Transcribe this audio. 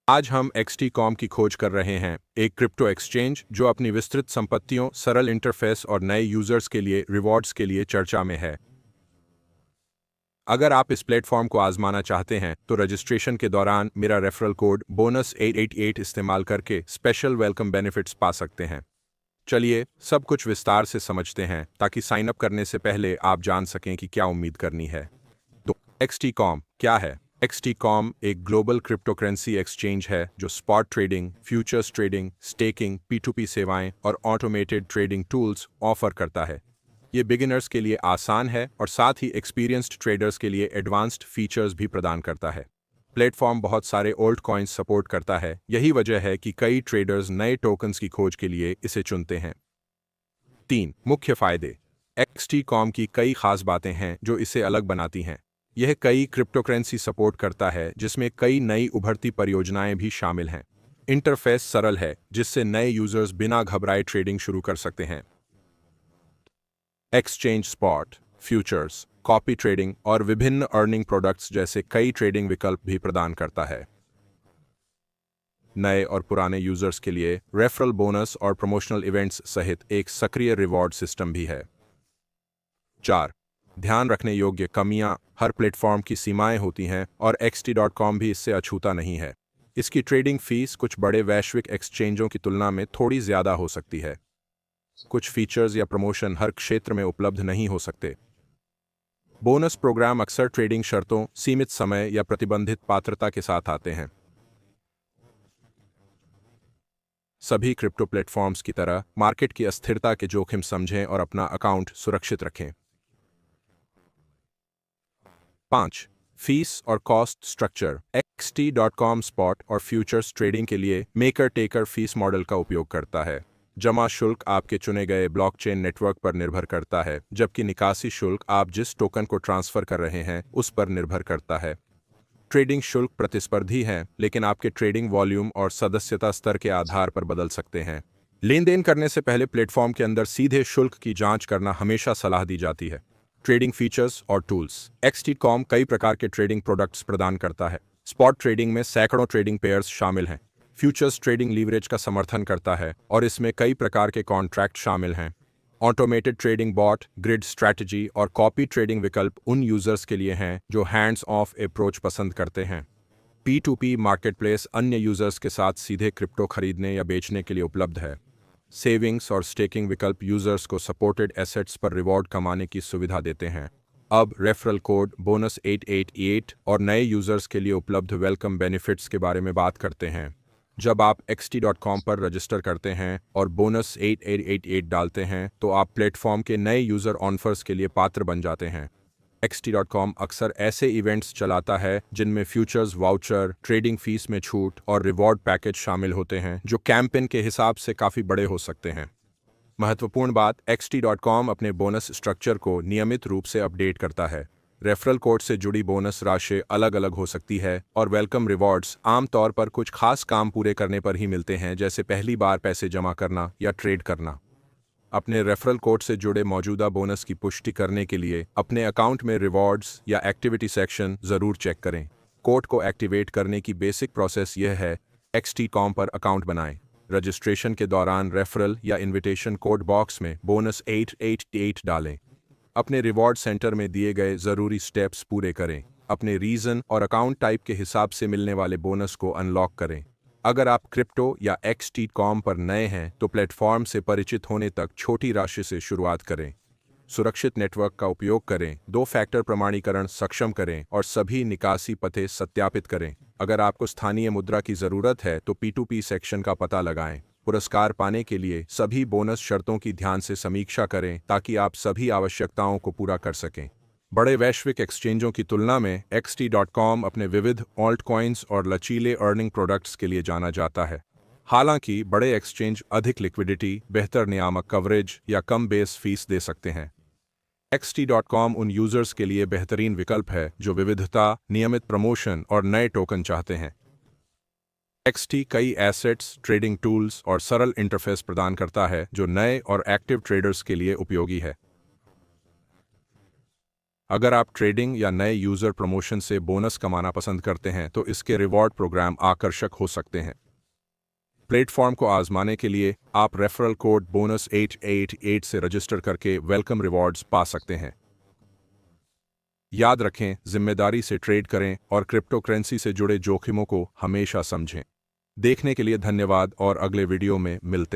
आज हम XT.com की खोज कर रहे हैं, एक क्रिप्टो एक्सचेंज जो अपनी विस्तृत संपत्तियों, सरल इंटरफेस और नए यूजर्स के लिए रिवॉर्ड्स के लिए चर्चा में है। अगर आप इस प्लेटफॉर्म को आजमाना चाहते हैं तो रजिस्ट्रेशन के दौरान मेरा रेफरल कोड बोनस 888 इस्तेमाल करके स्पेशल वेलकम बेनिफिट्स पा सकते हैं। चलिए सब कुछ विस्तार से समझते हैं ताकि साइन अप करने से पहले आप जान सकें कि क्या उम्मीद करनी है। तो XT.com क्या है? XT.com एक ग्लोबल क्रिप्टोकरेंसी एक्सचेंज है जो spot trading, futures trading, staking, P2P सेवाएं और ऑटोमेटेड ट्रेडिंग टूल्स ऑफर करता है। ये बिगिनर्स के लिए आसान है और साथ ही एक्सपीरियंस्ड ट्रेडर्स के लिए एडवांस्ड फीचर्स भी प्रदान करता है। प्लेटफॉर्म बहुत सारे ओल्ड कॉइन्स सपोर्ट करता है, यही वजह है कि कई ट्रेडर्स नए टोकन्स की खोज के लिए इसे चुनते हैं। 3 मुख्य फायदे। XT.com की कई खास बातें हैं जो इसे अलग बनाती हैं। यह कई क्रिप्टोकरेंसी सपोर्ट करता है जिसमें कई नई उभरती परियोजनाएं भी शामिल हैं। इंटरफेस सरल है जिससे नए यूजर्स बिना घबराए ट्रेडिंग शुरू कर सकते हैं। Exchange spot, futures, copy trading और विभिन्न अर्निंग प्रोडक्ट्स जैसे कई ट्रेडिंग विकल्प भी प्रदान करता है। नए और पुराने यूजर्स के लिए रेफरल बोनस और प्रमोशनल इवेंट्स सहित एक सक्रिय रिवॉर्ड सिस्टम भी है। 4 ध्यान रखने योग्य कमियां। हर प्लेटफॉर्म की सीमाएं होती हैं और XT.com भी इससे अछूता नहीं है। इसकी ट्रेडिंग फीस कुछ बड़े वैश्विक एक्सचेंजों की तुलना में थोड़ी ज्यादा हो सकती है। कुछ फीचर्स या प्रमोशन हर क्षेत्र में उपलब्ध नहीं हो सकते। बोनस प्रोग्राम अक्सर ट्रेडिंग शर्तों, सीमित समय या प्रतिबंधित पात्रता के साथ आते हैं। सभी क्रिप्टो प्लेटफॉर्म्स की तरह मार्केट की अस्थिरता के जोखिम समझें और अपना अकाउंट सुरक्षित रखें। 5 फीस और कॉस्ट स्ट्रक्चर। XT.com स्पॉट और फ्यूचर्स ट्रेडिंग के लिए मेकर टेकर फीस मॉडल का उपयोग करता है। जमा शुल्क आपके चुने गए ब्लॉकचेन नेटवर्क पर निर्भर करता है, जबकि निकासी शुल्क आप जिस टोकन को ट्रांसफर कर रहे हैं उस पर निर्भर करता है। ट्रेडिंग शुल्क प्रतिस्पर्धी हैं, लेकिन आपके ट्रेडिंग वॉल्यूम और सदस्यता स्तर के आधार पर बदल सकते हैं। लेन देन करने से पहले प्लेटफॉर्म के अंदर सीधे शुल्क की जांच करना हमेशा सलाह दी जाती है। ट्रेडिंग फीचर्स और टूल्स। XT.com कई प्रकार के ट्रेडिंग प्रोडक्ट्स प्रदान करता है। स्पॉट ट्रेडिंग में सैकड़ों ट्रेडिंग पेयर्स शामिल हैं। फ्यूचर्स ट्रेडिंग लीवरेज का समर्थन करता है और इसमें कई प्रकार के कॉन्ट्रैक्ट शामिल हैं। Automated trading bot, grid strategy और कॉपी ट्रेडिंग विकल्प उन यूजर्स के लिए हैं जो हैंड्स ऑफ अप्रोच पसंद करते हैं। P2P मार्केटप्लेस अन्य यूजर्स के साथ सीधे क्रिप्टो खरीदने या बेचने के लिए उपलब्ध है। सेविंग्स और स्टेकिंग विकल्प यूजर्स को सपोर्टेड एसेट्स पर रिवॉर्ड कमाने की सुविधा देते हैं। अब रेफरल कोड बोनस 888 और नए यूजर्स के लिए उपलब्ध वेलकम बेनिफिट्स के बारे में बात करते हैं। जब आप XT.com पर रजिस्टर करते हैं और बोनस 8888 डालते हैं तो आप प्लेटफॉर्म के नए यूजर ऑफर्स के लिए पात्र बन जाते हैं। XT.com अक्सर ऐसे इवेंट्स चलाता है जिनमें फ्यूचर्स वाउचर, ट्रेडिंग फीस में छूट और रिवॉर्ड पैकेज शामिल होते हैं जो कैंपेन के हिसाब से काफ़ी बड़े हो सकते हैं। महत्वपूर्ण बात, XT.com अपने बोनस स्ट्रक्चर को नियमित रूप से अपडेट करता है। रेफरल कोड से जुड़ी बोनस राशि अलग अलग हो सकती है और वेलकम रिवॉर्ड्स आमतौर पर कुछ खास काम पूरे करने पर ही मिलते हैं, जैसे पहली बार पैसे जमा करना या ट्रेड करना। अपने रेफरल कोड से जुड़े मौजूदा बोनस की पुष्टि करने के लिए अपने अकाउंट में रिवॉर्ड्स या एक्टिविटी सेक्शन ज़रूर चेक करें। कोड को एक्टिवेट करने की बेसिक प्रोसेस यह है, XT.com पर अकाउंट बनाएं। रजिस्ट्रेशन के दौरान रेफरल या इनविटेशन कोड बॉक्स में बोनस 888 डालें। अपने रिवॉर्ड सेंटर में दिए गए ज़रूरी स्टेप्स पूरे करें। अपने रीजन और अकाउंट टाइप के हिसाब से मिलने वाले बोनस को अनलॉक करें। अगर आप क्रिप्टो या XT.com पर नए हैं तो प्लेटफॉर्म से परिचित होने तक छोटी राशि से शुरुआत करें। सुरक्षित नेटवर्क का उपयोग करें, 2 फैक्टर प्रमाणीकरण सक्षम करें और सभी निकासी पते सत्यापित करें। अगर आपको स्थानीय मुद्रा की ज़रूरत है तो P2P सेक्शन का पता लगाएं। पुरस्कार पाने के लिए सभी बोनस शर्तों की ध्यान से समीक्षा करें ताकि आप सभी आवश्यकताओं को पूरा कर सकें। बड़े वैश्विक एक्सचेंजों की तुलना में XT.com अपने विविध ऑल्ट कॉइन्स और लचीले अर्निंग प्रोडक्ट्स के लिए जाना जाता है। हालांकि बड़े एक्सचेंज अधिक लिक्विडिटी, बेहतर नियामक कवरेज या कम बेस फीस दे सकते हैं। XT.com उन यूजर्स के लिए बेहतरीन विकल्प है जो विविधता, नियमित प्रमोशन और नए टोकन चाहते हैं। XT कई एसेट्स, ट्रेडिंग टूल्स और सरल इंटरफेस प्रदान करता है जो नए और एक्टिव ट्रेडर्स के लिए उपयोगी है। अगर आप ट्रेडिंग या नए यूज़र प्रमोशन से बोनस कमाना पसंद करते हैं तो इसके रिवॉर्ड प्रोग्राम आकर्षक हो सकते हैं। प्लेटफॉर्म को आजमाने के लिए आप रेफरल कोड बोनस 888 से रजिस्टर करके वेलकम रिवॉर्ड्स पा सकते हैं। याद रखें, जिम्मेदारी से ट्रेड करें और क्रिप्टो करेंसी से जुड़े जोखिमों को हमेशा समझें। देखने के लिए धन्यवाद और अगले वीडियो में मिलते हैं।